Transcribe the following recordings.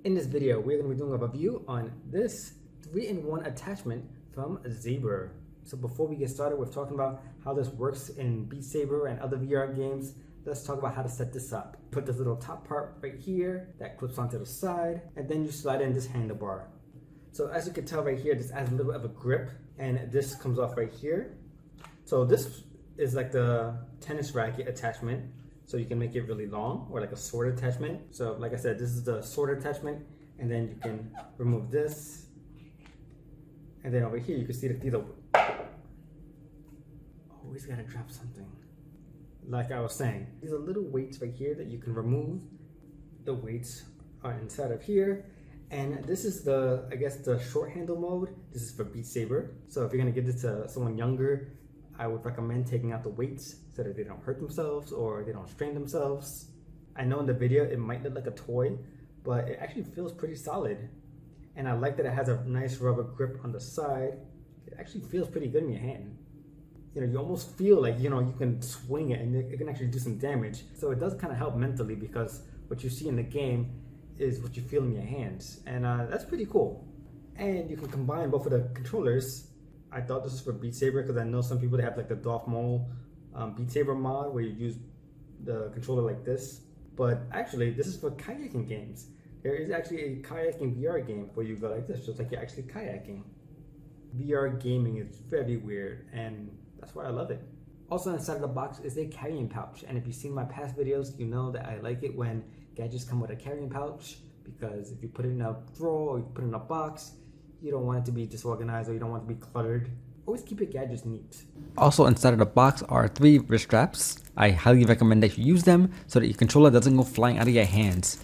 In this video, we're going to be doing a review on this 3-in-1 attachment from ZYBER. So before we get started with talking about how this works in Beat Saber and other VR games, let's talk about how to set this up. Put this little top part right here that clips onto the side, and then you slide in this handlebar. So as you can tell right here, this adds a little bit of a grip, and this comes off right here. So this is like the tennis racket attachment. So you can make it really long, or like a sword attachment. So like I said, this is the sword attachment, and then you can remove this. And then over here, you can see these are, always gotta drop something. Like I was saying, these are little weights right here that you can remove. The weights are inside of here. And this is the, I guess, the short handle mode. This is for Beat Saber. So if you're gonna give this to someone younger, I would recommend taking out the weights so that they don't hurt themselves or they don't strain themselves. I know in the video it might look like a toy, but it actually feels pretty solid. And I like that it has a nice rubber grip on the side. It actually feels pretty good in your hand. You know, you almost feel like, you know, you can swing it and it can actually do some damage. So it does kind of help mentally, because what you see in the game is what you feel in your hands. And that's pretty cool. And you can combine both of the controllers. I thought this was for Beat Saber because I know some people that have like the Darth Maul Beat Saber mod where you use the controller like this. But actually, this is for kayaking games. There is actually a kayaking VR game where you go like this, just like you're actually kayaking. VR gaming is very weird, and that's why I love it. Also inside of the box is a carrying pouch, and if you've seen my past videos, you know that I like it when gadgets come with a carrying pouch, because if you put it in a drawer or you put it in a box, you don't want it to be disorganized or you don't want it to be cluttered. Always keep your gadgets neat. Also inside of the box are 3 wrist straps. I highly recommend that you use them so that your controller doesn't go flying out of your hands.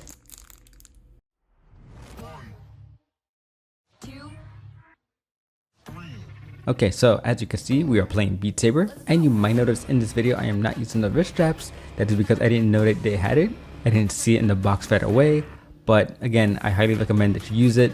Okay, so as you can see, we are playing Beat Saber, and you might notice in this video I am not using the wrist straps. That is because I didn't know that they had it. I didn't see it in the box right away, but again, I highly recommend that you use it.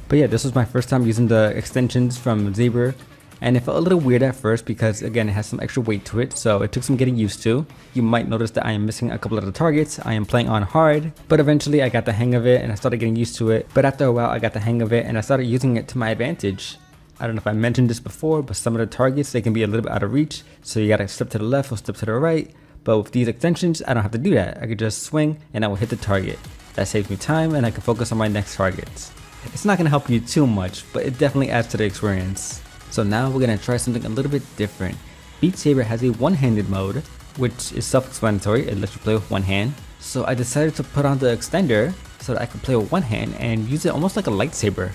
But yeah, this was my first time using the extensions from ZYBER, and it felt a little weird at first because again, it has some extra weight to it, so it took some getting used to. You might notice that I am missing a couple of the targets. I am playing on hard, but eventually I got the hang of it and I started getting used to it. But after a while, I got the hang of it and I started using it to my advantage. I don't know if I mentioned this before, but some of the targets, they can be a little bit out of reach, so you gotta step to the left or step to the right. But with these extensions, I don't have to do that. I could just swing and I will hit the target. That saves me time and I can focus on my next targets. It's not gonna help you too much, but it definitely adds to the experience. So now we're gonna try something a little bit different. Beat Saber has a one-handed mode, which is self-explanatory. It lets you play with one hand. So I decided to put on the extender so that I could play with one hand and use it almost like a lightsaber.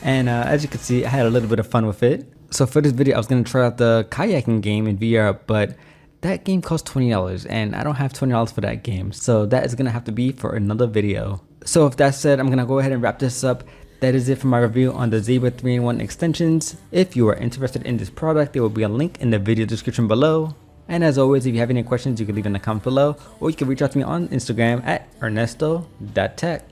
And as you can see, I had a little bit of fun with it. So for this video, I was gonna try out the kayaking game in VR, but that game costs $20 and I don't have $20 for that game. So that is gonna have to be for another video. So with that said, I'm gonna go ahead and wrap this up. That is it for my review on the ZYBER 3-in-1 extensions. If you are interested in this product, there will be a link in the video description below. And as always, if you have any questions, you can leave in the comments below, or you can reach out to me on Instagram at ernesto.tech.